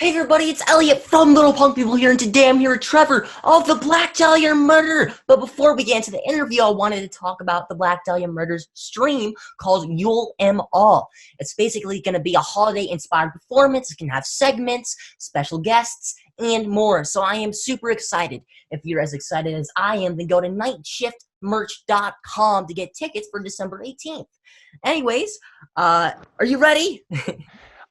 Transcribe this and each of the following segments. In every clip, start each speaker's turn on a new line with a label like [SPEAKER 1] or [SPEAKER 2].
[SPEAKER 1] Hey everybody, it's Elliot from Little Punk People here, and today I'm here with Trevor of the Black Dahlia Murder. But before we get into the interview, I wanted to talk about the Black Dahlia Murder's stream called Yule Em All. It's basically going to be a holiday-inspired performance. It can have segments, special guests, and more. So I am super excited. If you're as excited as I am, then go to nightshiftmerch.com to get tickets for December 18th. Anyways, are you ready?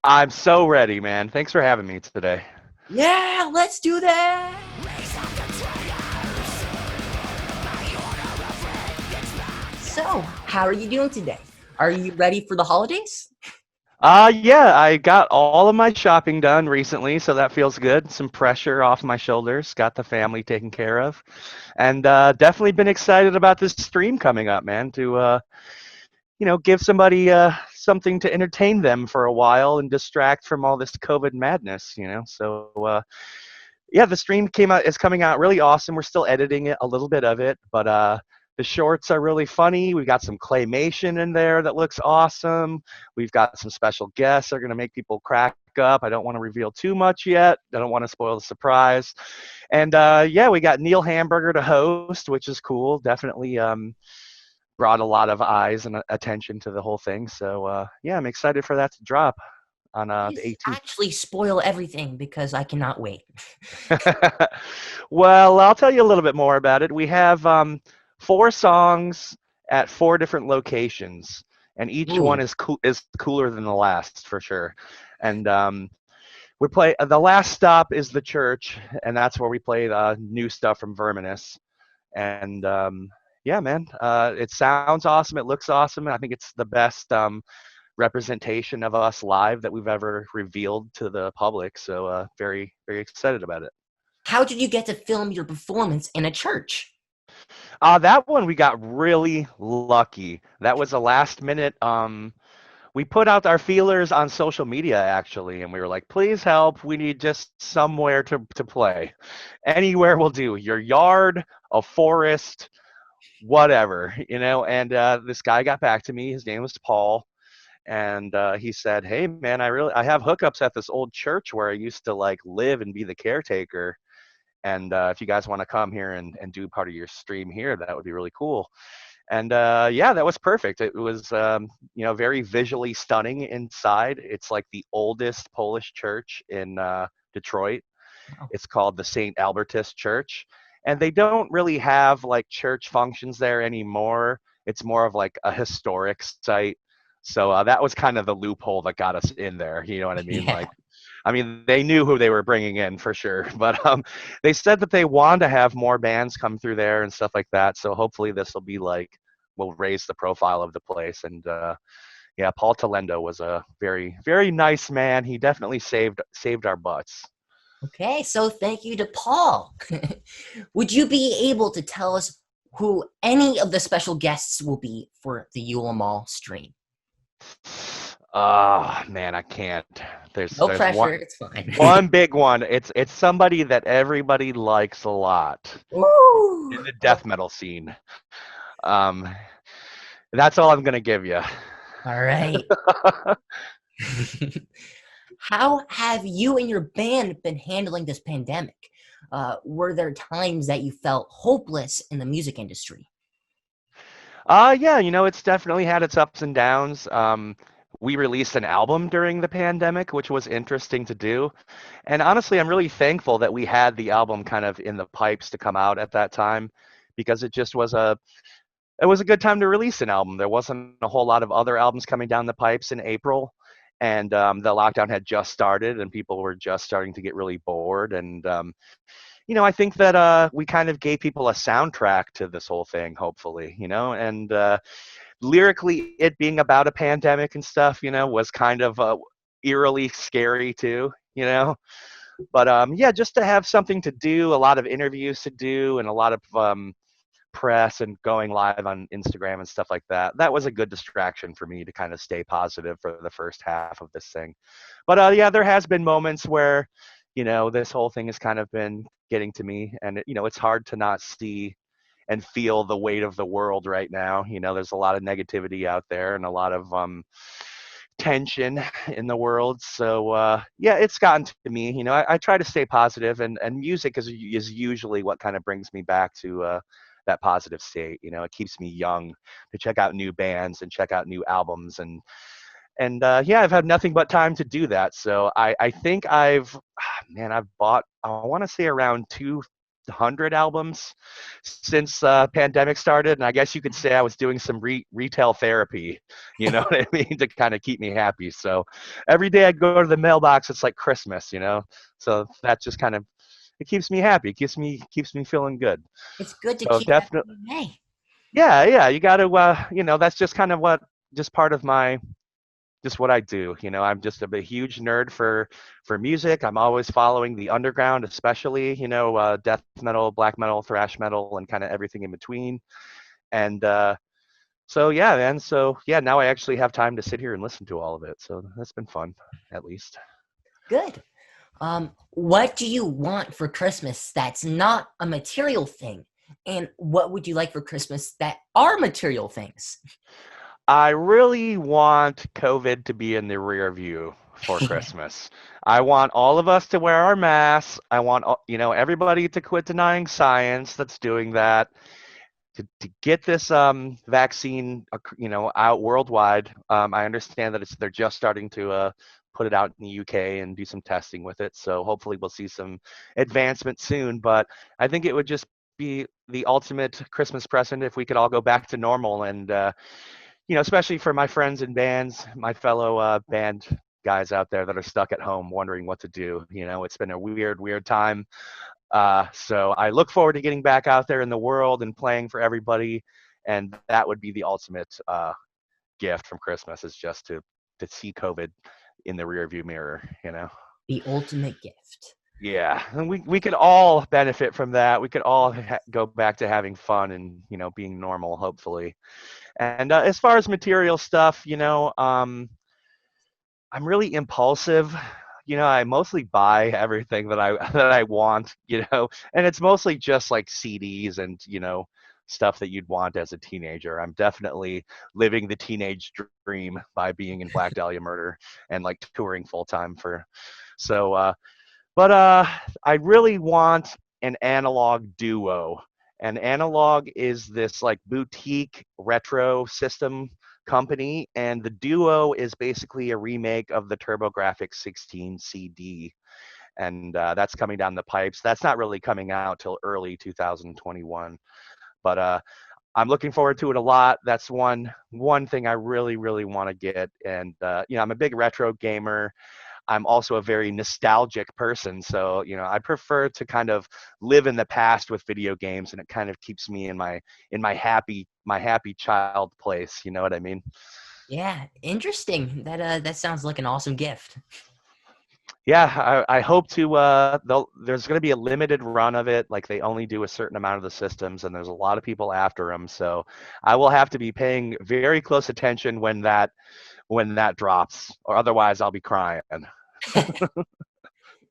[SPEAKER 2] I'm so ready, man. Thanks for having me today.
[SPEAKER 1] Yeah, let's do that! So, how are you doing today? Are you ready for the holidays?
[SPEAKER 2] Yeah, I got all of my shopping done recently, so that feels good. Some pressure off my shoulders. Got the family taken care of, and definitely been excited about this stream coming up, man. To give somebody something to entertain them for a while and distract from all this COVID madness. Yeah, the stream came out is coming out really awesome. We're still editing it, a little bit of it, but the shorts are really funny. We've got some claymation in there that looks awesome. We've got some special guests that are going to make people crack up. I don't want to reveal too much yet. I don't want to spoil the surprise. And yeah, we got Neil Hamburger to host, which is cool. Definitely brought a lot of eyes and attention to the whole thing. So yeah, I'm excited for that to drop on the
[SPEAKER 1] Please
[SPEAKER 2] 18th.
[SPEAKER 1] actually spoil everything because I cannot wait.
[SPEAKER 2] Well, I'll tell you a little bit more about it. We have four songs at four different locations, and each one
[SPEAKER 1] Ooh,
[SPEAKER 2] is cooler than the last for sure. And we play the last stop is the church, and that's where we play the new stuff from Verminous. And yeah, man, it sounds awesome. It looks awesome. I think it's the best representation of us live that we've ever revealed to the public. So very, very excited about it.
[SPEAKER 1] how did you get to film your performance in a church?
[SPEAKER 2] That one we got really lucky. That was a last minute. We put out our feelers on social media actually, and we were like, "Please help. We need just somewhere to play. Anywhere will do. Your yard, a forest, whatever, you know." And this guy got back to me. His name was Paul, and he said, "Hey, man, I have hookups at this old church where I used to like live and be the caretaker." And if you guys want to come here and do part of your stream here, that would be really cool. And yeah, that was perfect. It was very visually stunning inside. It's like the oldest Polish church in Detroit.
[SPEAKER 1] Wow.
[SPEAKER 2] It's called the St. Albertus Church, and they don't really have like church functions there anymore. It's more of like a historic site. So that was kind of the loophole that got us in there. You know what I mean?
[SPEAKER 1] Yeah.
[SPEAKER 2] Like, I mean, they knew who they were bringing in for sure, but they said that they want to have more bands come through there and stuff like that. So hopefully this will be like will raise the profile of the place. And yeah, Paul Talendo was a very very nice man. He definitely saved our butts.
[SPEAKER 1] Okay, so thank you to Paul. Would you be able to tell us who any of the special guests will be for the Yule Mall stream?
[SPEAKER 2] Ah, man, I can't.
[SPEAKER 1] No
[SPEAKER 2] There's
[SPEAKER 1] pressure, it's fine.
[SPEAKER 2] one big one. It's somebody that everybody likes a lot
[SPEAKER 1] Ooh.
[SPEAKER 2] in the death metal scene. Um, that's all I'm gonna give you.
[SPEAKER 1] All right. How have you and your band been handling this pandemic? Were there times that you felt hopeless in the music industry?
[SPEAKER 2] Yeah, it's definitely had its ups and downs. We released an album during the pandemic, which was interesting to do. And honestly, I'm really thankful that we had the album kind of in the pipes to come out at that time because it was a good time to release an album. There wasn't a whole lot of other albums coming down the pipes in April, and the lockdown had just started, and people were just starting to get really bored. And I think that we kind of gave people a soundtrack to this whole thing, hopefully, and lyrically, it being about a pandemic and stuff, was kind of eerily scary too, But yeah, just to have something to do, a lot of interviews to do, and a lot of press and going live on Instagram and stuff like that. That was a good distraction for me to kind of stay positive for the first half of this thing. But yeah, there has been moments where, this whole thing has kind of been getting to me, and it's hard to not see and feel the weight of the world right now. There's a lot of negativity out there and a lot of tension in the world. So yeah, it's gotten to me. I try to stay positive, and music is usually what kind of brings me back to that positive state. It keeps me young to check out new bands and check out new albums, and yeah, I've had nothing but time to do that. So I think I've bought, I want to say, around 200 albums since pandemic started, and I guess you could say I was doing some retail therapy. You know what I mean, to kind of keep me happy. So every day I go to the mailbox, it's like Christmas. So that just kind of, it keeps me happy, keeps me feeling good.
[SPEAKER 1] It's good to
[SPEAKER 2] So
[SPEAKER 1] keep that
[SPEAKER 2] definitely,
[SPEAKER 1] in May.
[SPEAKER 2] yeah, yeah, you got to, that's just kind of just part of my just what I do. I'm just a huge nerd for music. I'm always following the underground, especially death metal, black metal, thrash metal, and kind of everything in between. And so yeah, man. So yeah, now I actually have time to sit here and listen to all of it. So that's been fun, at least.
[SPEAKER 1] Good. What do you want for Christmas that's not a material thing? And what would you like for Christmas that are material things?
[SPEAKER 2] I really want COVID to be in the rear view for Christmas. I want all of us to wear our masks. I want everybody to quit denying science that's doing that. To get this vaccine out worldwide. I understand that they're just starting to put it out in the UK and do some testing with it. So hopefully we'll see some advancement soon. But I think it would just be the ultimate Christmas present if we could all go back to normal. And especially for my friends in bands, my fellow band guys out there that are stuck at home wondering what to do. It's been a weird time. So I look forward to getting back out there in the world and playing for everybody. And that would be the ultimate gift from Christmas, is just to see COVID in the rearview mirror.
[SPEAKER 1] The ultimate gift.
[SPEAKER 2] Yeah, and we could all benefit from that. We could all go back to having fun and being normal, hopefully. And as far as material stuff, I'm really impulsive. I mostly buy everything that I that I want, and it's mostly just like CDs and, stuff that you'd want as a teenager. I'm definitely living the teenage dream by being in Black Dahlia Murder and like touring full time for so but I really want an analog duo. And Analog is this like boutique retro system company, and the Duo is basically a remake of the TurboGrafx 16 CD, and that's coming down the pipes. That's not really coming out till early 2021, but I'm looking forward to it a lot. That's one thing I really want to get, and I'm a big retro gamer. I'm also a very nostalgic person, so I prefer to kind of live in the past with video games, and it kind of keeps me in my happy child place. You know what I mean?
[SPEAKER 1] Yeah, interesting. That sounds like an awesome gift.
[SPEAKER 2] Yeah, I hope to. There's going to be a limited run of it. Like they only do a certain amount of the systems, and there's a lot of people after them. So I will have to be paying very close attention when that drops, or otherwise I'll be crying.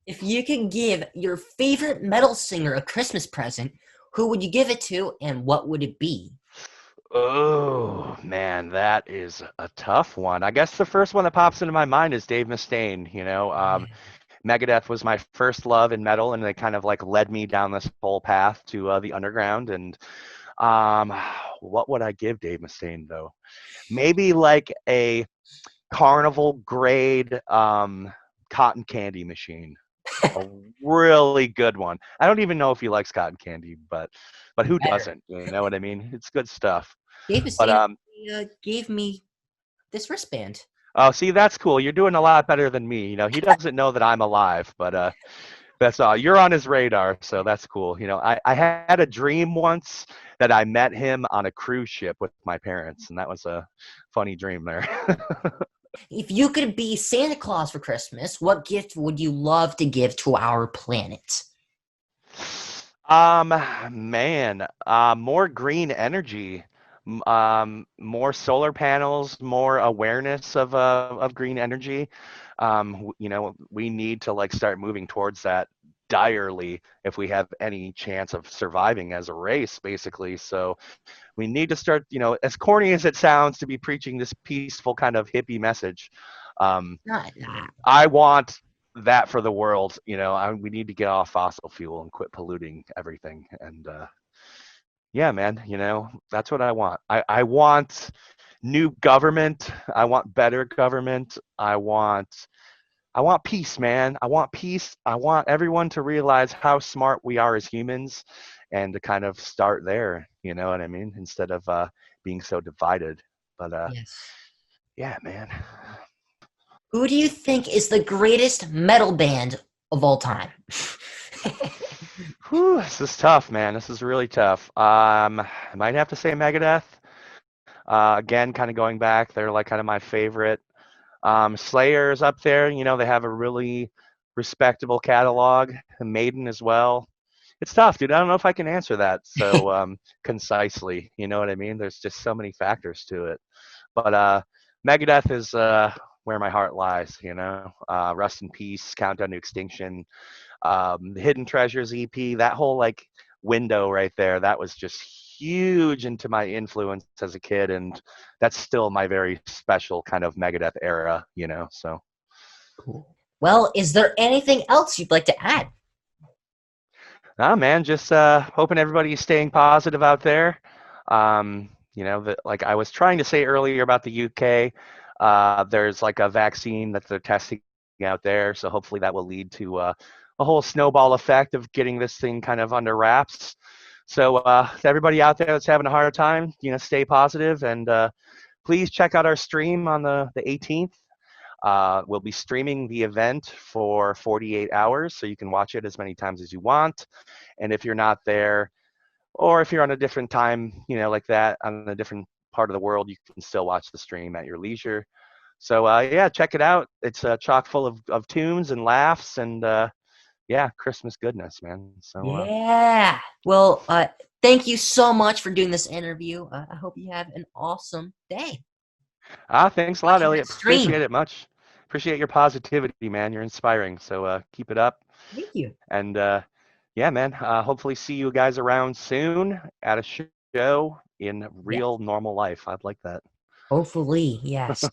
[SPEAKER 1] If you could give your favorite metal singer a Christmas present, who would you give it to and what would it be?
[SPEAKER 2] Oh man, that is a tough one. I guess the first one that pops into my mind is Dave Mustaine. Megadeth was my first love in metal, and they kind of like led me down this whole path to the underground. And um, what would I give Dave Mustaine though? Maybe like a carnival grade cotton candy machine. A really good one. I don't even know if he likes cotton candy, but who
[SPEAKER 1] Better.
[SPEAKER 2] doesn't? You know what I mean? It's good stuff.
[SPEAKER 1] Dave
[SPEAKER 2] But
[SPEAKER 1] Mustaine gave me this wristband.
[SPEAKER 2] oh, see, that's cool. You're doing a lot better than me. He doesn't know that I'm alive, but that's all. You're on his radar, so that's cool. I had a dream once that I met him on a cruise ship with my parents, and that was a funny dream there.
[SPEAKER 1] If you could be Santa Claus for Christmas, what gift would you love to give to our planet?
[SPEAKER 2] Um, Man, more green energy, more solar panels, more awareness of green energy. We need to like start moving towards that direly if we have any chance of surviving as a race, basically. So we need to start, as corny as it sounds, to be preaching this peaceful kind of hippie message. Um,
[SPEAKER 1] Not that.
[SPEAKER 2] I want that for the world. We need to get off fossil fuel and quit polluting everything. And yeah, man, that's what I want. I want new government. I want better government. I want peace, man. I want peace. I want everyone to realize how smart we are as humans and to kind of start there, you know what I mean? Instead of being so divided. But
[SPEAKER 1] Yes.
[SPEAKER 2] yeah, man.
[SPEAKER 1] Who do you think is the greatest metal band of all time?
[SPEAKER 2] Whew, this is tough, man. This is really tough. I might have to say Megadeth. Again, kind of going back, they're like kind of my favorite. Slayer's up there. They have a really respectable catalog. Maiden as well. It's tough, dude. I don't know if I can answer that so concisely. You know what I mean? There's just so many factors to it. But Megadeth is where my heart lies. Rust in Peace, Countdown to Extinction, the Hidden Treasures EP. That whole like window right there. That was just huge into my influence as a kid, and that's still my very special kind of Megadeth era. So.
[SPEAKER 1] Cool. Well, is there anything else you'd like to add?
[SPEAKER 2] Nah, man, just hoping everybody's staying positive out there. That like I was trying to say earlier about the UK, there's like a vaccine that they're testing out there, so hopefully that will lead to a whole snowball effect of getting this thing kind of under wraps. So to everybody out there that's having a hard time, stay positive and please check out our stream on the 18th. We'll be streaming the event for 48 hours, so you can watch it as many times as you want. And if you're not there, or if you're on a different time, like that, on a different part of the world, you can still watch the stream at your leisure. So yeah, check it out. It's chock full of tunes and laughs and yeah, Christmas goodness, man. So
[SPEAKER 1] Yeah. Well, thank you so much for doing this interview. I hope you have an awesome day.
[SPEAKER 2] thanks a lot,
[SPEAKER 1] Watching that
[SPEAKER 2] Elliot. Appreciate
[SPEAKER 1] stream.
[SPEAKER 2] it much. Appreciate your positivity, man. You're inspiring. So keep it up.
[SPEAKER 1] Thank you.
[SPEAKER 2] And yeah, man. Hopefully see you guys around soon at a show in
[SPEAKER 1] Yes.
[SPEAKER 2] real normal life. I'd like that.
[SPEAKER 1] Hopefully, yes.